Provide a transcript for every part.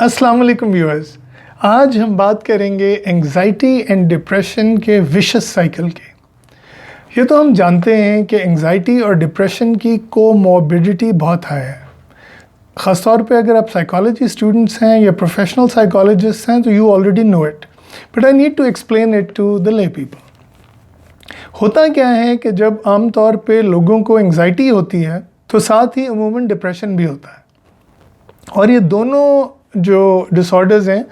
السلام علیکم ویورز، آج ہم بات کریں گے انگزائٹی اینڈ ڈپریشن کے ویشس سائیکل کی۔ یہ تو ہم جانتے ہیں کہ انگزائٹی اور ڈپریشن کی کوموربیڈیٹی بہت ہائی ہے، خاص طور پہ اگر آپ سائیکالوجی اسٹوڈنٹس ہیں یا پروفیشنل سائیکالوجسٹ ہیں تو you already know it, but I need to explain it to the lay people. ہوتا کیا ہے کہ جب عام طور پہ لوگوں کو انگزائٹی ہوتی ہے تو ساتھ ہی عموماً ڈپریشن بھی ہوتا ہے، اور یہ دونوں جو ڈس آرڈرز ہیں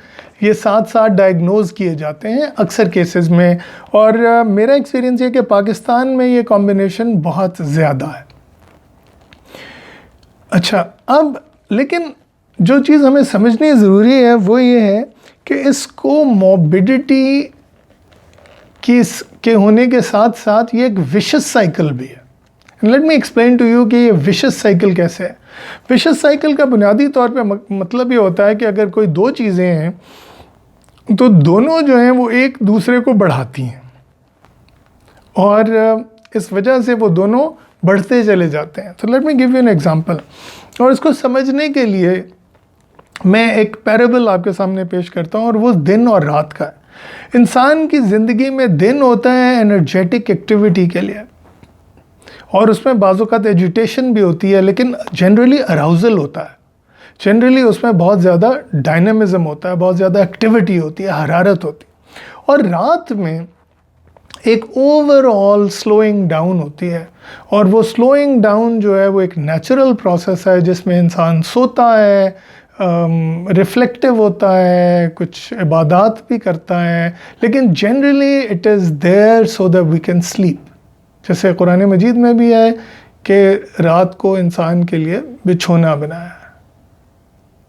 یہ ساتھ ساتھ ڈائگنوز کیے جاتے ہیں اکثر کیسز میں، اور میرا ایکسپیرینس یہ کہ پاکستان میں یہ کمبینیشن بہت زیادہ ہے۔ اچھا، اب لیکن جو چیز ہمیں سمجھنی ضروری ہے وہ یہ ہے کہ اس کو موربیڈیٹی کے ہونے کے ساتھ ساتھ یہ ایک ویشس سائیکل بھی ہے۔ Let me explain to you کہ یہ ویشس سائیکل کیسے ہے۔ ویشس سائیکل کا بنیادی طور پہ مطلب یہ ہوتا ہے کہ اگر کوئی دو چیزیں ہیں تو دونوں جو ہیں وہ ایک دوسرے کو بڑھاتی ہیں، اور اس وجہ سے وہ دونوں بڑھتے چلے جاتے ہیں۔ تو let me give you an example, اور اس کو سمجھنے کے لیے میں ایک پیرابل آپ کے سامنے پیش کرتا ہوں، اور وہ دن اور رات کا ہے۔ انسان کی زندگی میں دن ہوتا ہے انرجیٹک ایکٹیویٹی کے لیے، اور اس میں بعض اوقات ایجیٹیشن بھی ہوتی ہے، لیکن جنرلی اراؤزل ہوتا ہے، جنرلی اس میں بہت زیادہ ڈائنامزم ہوتا ہے، بہت زیادہ ایکٹیویٹی ہوتی ہے، حرارت ہوتی ہے۔ اور رات میں ایک اوور آل سلوئنگ ڈاؤن ہوتی ہے، اور وہ سلوئنگ ڈاؤن جو ہے وہ ایک نیچرل پروسیس ہے جس میں انسان سوتا ہے، ریفلیکٹیو ہوتا ہے، کچھ عبادات بھی کرتا ہے، لیکن generally it is there so that we can sleep. جیسے قرآن مجید میں بھی ہے کہ رات کو انسان کے لیے بچھونا بنایا ہے،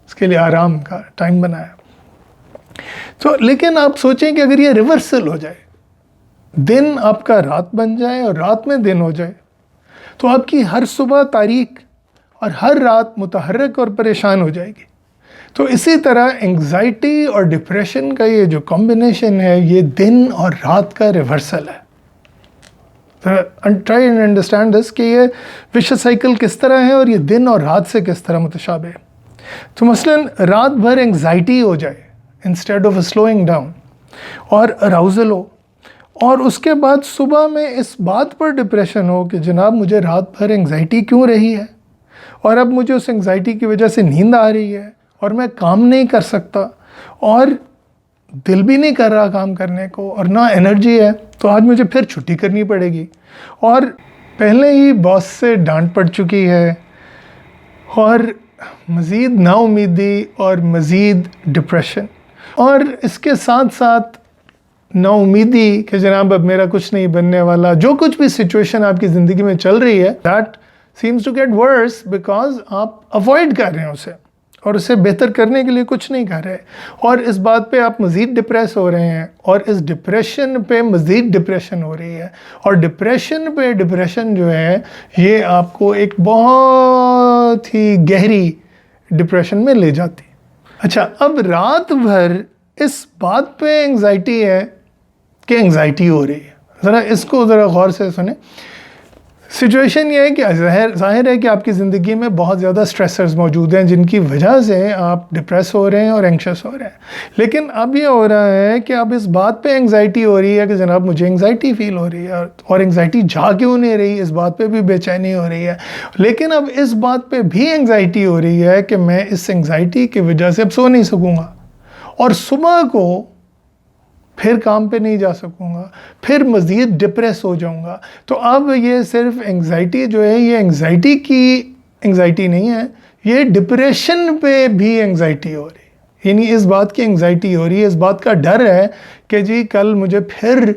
اس کے لیے آرام کا ٹائم بنایا۔ تو لیکن آپ سوچیں کہ اگر یہ ریورسل ہو جائے، دن آپ کا رات بن جائے اور رات میں دن ہو جائے، تو آپ کی ہر صبح تاریک اور ہر رات متحرک اور پریشان ہو جائے گی۔ تو اسی طرح انگزائٹی اور ڈپریشن کا یہ جو کمبینیشن ہے یہ دن اور رات کا ریورسل ہے۔ ٹرائی اینڈ انڈرسٹینڈ دس کہ یہ ویشس سائیکل کس طرح ہے اور یہ دن اور رات سے کس طرح متشابہ ہے۔ تو مثلاً رات بھر انگزائٹی ہو جائے انسٹیڈ آف سلوئنگ ڈاؤن، اور اراؤزل ہو، اور اس کے بعد صبح میں اس بات پر ڈپریشن ہو کہ جناب مجھے رات بھر انگزائٹی کیوں رہی ہے، اور اب مجھے اس انگزائٹی کی وجہ سے نیند آ رہی ہے اور میں کام نہیں کر سکتا، اور دل بھی نہیں کر رہا کام کرنے کو، اور نہ انرجی ہے، تو آج مجھے پھر چھٹی کرنی پڑے گی، اور پہلے ہی باس سے ڈانٹ پڑ چکی ہے، اور مزید نا امیدی اور مزید ڈپریشن، اور اس کے ساتھ ساتھ نا امیدی کہ جناب اب میرا کچھ نہیں بننے والا، جو کچھ بھی سچویشن آپ کی زندگی میں چل رہی ہے that seems to get worse because آپ اوائڈ کر رہے ہیں اسے، اور اسے بہتر کرنے کے لیے کچھ نہیں کر رہے، اور اس بات پہ آپ مزید ڈپریس ہو رہے ہیں، اور اس ڈپریشن پہ مزید ڈپریشن ہو رہی ہے، اور ڈپریشن پہ ڈپریشن جو ہے یہ آپ کو ایک بہت ہی گہری ڈپریشن میں لے جاتی۔ اچھا، اب رات بھر اس بات پہ انگزائٹی ہے کہ انگزائٹی ہو رہی ہے، ذرا اس کو ذرا غور سے سنیں۔ سچویشن یہ ہے کہ ظاہر ہے کہ آپ کی زندگی میں بہت زیادہ سٹریسرز موجود ہیں جن کی وجہ سے آپ ڈپریس ہو رہے ہیں اور اینکشس ہو رہے ہیں، لیکن اب یہ ہو رہا ہے کہ اب اس بات پہ انگزائٹی ہو رہی ہے کہ جناب مجھے انگزائٹی فیل ہو رہی ہے، اور انگزائٹی جا کیوں نہیں رہی، اس بات پہ بھی بے چینی ہو رہی ہے، لیکن اب اس بات پہ بھی انگزائٹی ہو رہی ہے کہ میں اس انگزائٹی کی وجہ سے اب سو نہیں سکوں گا، اور صبح کو پھر کام پہ نہیں جا سکوں گا، پھر مزید ڈپریس ہو جاؤں گا۔ تو اب یہ صرف انگزائٹی جو ہے یہ انگزائٹی کی انگزائٹی نہیں ہے، یہ ڈپریشن پہ بھی انگزائٹی ہو رہی ہے، یعنی اس بات کی انگزائٹی ہو رہی ہے، اس بات کا ڈر ہے کہ جی کل مجھے پھر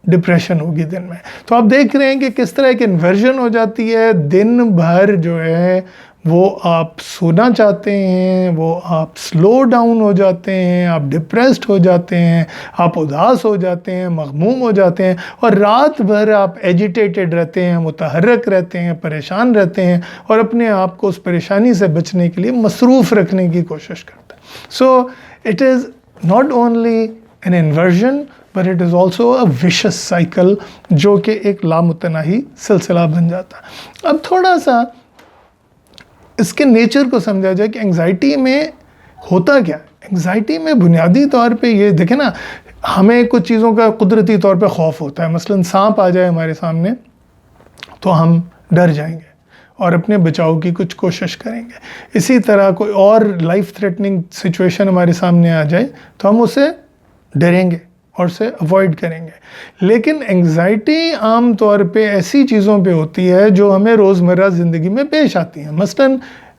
ڈپریشن ہوگی دن میں۔ تو آپ دیکھ رہے ہیں کہ کس طرح ایک انورژن ہو جاتی ہے، دن بھر جو ہے وہ آپ سونا چاہتے ہیں، وہ آپ سلو ڈاؤن ہو جاتے ہیں، آپ ڈپریسڈ ہو جاتے ہیں، آپ اداس ہو جاتے ہیں، مغموم ہو جاتے ہیں، اور رات بھر آپ ایجیٹیٹڈ رہتے ہیں، متحرک رہتے ہیں، پریشان رہتے ہیں، اور اپنے آپ کو اس پریشانی سے بچنے کے لیے مصروف رکھنے کی کوشش کرتے ہیں۔ So it is not only an inversion but it is also a vicious cycle جو کہ ایک لامتناہی سلسلہ بن جاتا ہے. اب تھوڑا سا اس کے نیچر کو سمجھا جائے کہ انگزائٹی میں ہوتا کیا ہے. انگزائٹی میں بنیادی طور پہ یہ دیکھیں نا, ہمیں کچھ چیزوں کا قدرتی طور پہ خوف ہوتا ہے. مثلاً سانپ آ جائے ہمارے سامنے تو ہم ڈر جائیں گے اور اپنے بچاؤ کی کچھ کوشش کریں گے. اسی طرح کوئی اور لائف تھریٹننگ سچویشن ہمارے سامنے آ جائے تو ہم اسے ڈریں گے اور اسے اوائڈ کریں گے. لیکن انگزائٹی عام طور پہ ایسی چیزوں پہ ہوتی ہے جو ہمیں روزمرہ زندگی میں پیش آتی ہیں. مثلاً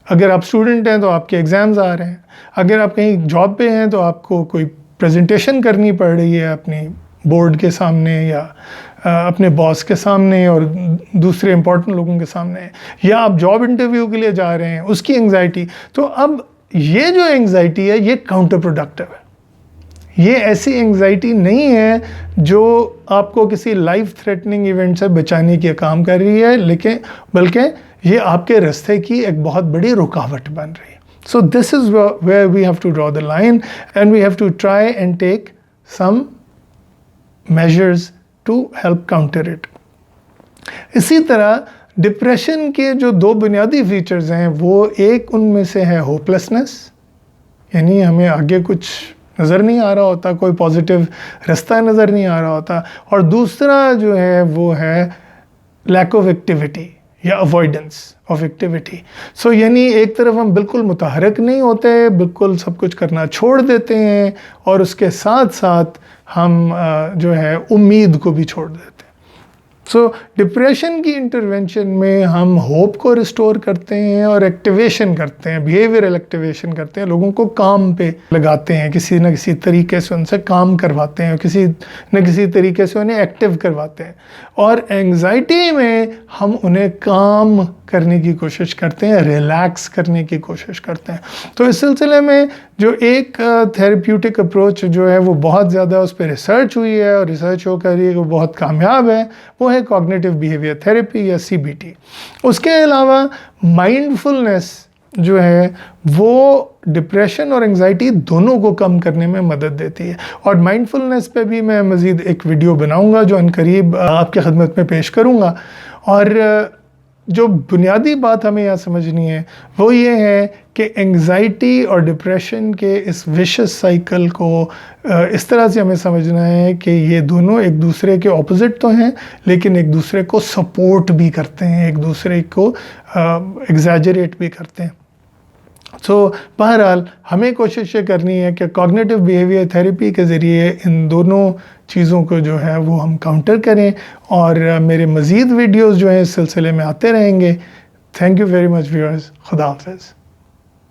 اگر آپ اسٹوڈنٹ ہیں تو آپ کے ایگزامز آ رہے ہیں, اگر آپ کہیں جاب پہ ہیں تو آپ کو کوئی پریزنٹیشن کرنی پڑ رہی ہے اپنی بورڈ کے سامنے یا اپنے باس کے سامنے اور دوسرے امپورٹنٹ لوگوں کے سامنے, یا آپ جاب انٹرویو کے لیے جا رہے ہیں, اس کی انگزائٹی. تو اب یہ جو انگزائٹی ہے یہ کاؤنٹر پروڈکٹیو ہے. یہ ایسی انگزائٹی نہیں ہے جو آپ کو کسی لائف تھریٹننگ ایونٹ سے بچانے کی کام کر رہی ہے, لیکن بلکہ یہ آپ کے راستے کی ایک بہت بڑی رکاوٹ بن رہی ہے. So this is where we have to draw the line and we have to try and take some measures to help counter it. اسی طرح ڈپریشن کے جو دو بنیادی فیچرز ہیں وہ ایک ان میں سے ہے ہوپلیسنس, یعنی ہمیں آگے کچھ نظر نہیں آ رہا ہوتا, کوئی پازیٹیو رستہ نظر نہیں آ رہا ہوتا, اور دوسرا جو ہے وہ ہے لیک آف ایکٹیویٹی یا اوائڈنس آف ایکٹیویٹی. سو یعنی ایک طرف ہم بالکل متحرک نہیں ہوتے, بالکل سب کچھ کرنا چھوڑ دیتے ہیں, اور اس کے ساتھ ساتھ ہم جو ہے امید کو بھی چھوڑ دیتے ہیں. سو ڈپریشن کی انٹرونشن میں ہم ہوپ کو ریسٹور کرتے ہیں اور ایکٹیویشن کرتے ہیں, بیہیویئرل ایکٹیویشن کرتے ہیں, لوگوں کو کام پہ لگاتے ہیں, کسی نہ کسی طریقے سے ان سے کام کرواتے ہیں, کسی نہ کسی طریقے سے انہیں ایکٹیو کرواتے ہیں. اور انگزائٹی میں ہم انہیں کام کرنے کی کوشش کرتے ہیں, ریلیکس کرنے کی کوشش کرتے ہیں. تو اس سلسلے میں جو ایک تھیراپیوٹک اپروچ جو ہے وہ بہت زیادہ اس پہ ریسرچ ہوئی ہے اور ریسرچ ہو کر یہ بہت کامیاب ہے, وہ ہے کوگنیٹیو بیہیویئر تھیراپی یا CBT. اس کے علاوہ مائنڈفلنس جو ہے وہ ڈپریشن اور انگزائٹی دونوں کو کم کرنے میں مدد دیتی ہے. اور مائنڈفلنس پہ بھی میں مزید ایک ویڈیو بناؤں گا جو عنقریب آپ کی خدمت میں پیش کروں گا. اور جو بنیادی بات ہمیں یہاں سمجھنی ہے وہ یہ ہے کہ انگزائٹی اور ڈپریشن کے اس ویشس سائیکل کو اس طرح سے ہمیں سمجھنا ہے کہ یہ دونوں ایک دوسرے کے اپوزٹ تو ہیں, لیکن ایک دوسرے کو سپورٹ بھی کرتے ہیں, ایک دوسرے کو ایگزیجریٹ بھی کرتے ہیں. سو بہرحال ہمیں کوشش یہ کرنی ہے کہ کوگنیٹیو بیہیویئر تھیراپی کے ذریعے ان دونوں چیزوں کو جو ہے وہ ہم کاؤنٹر کریں, اور میرے مزید ویڈیوز جو ہیں اس سلسلے میں آتے رہیں گے. Thank you very much viewers. خدا حافظ.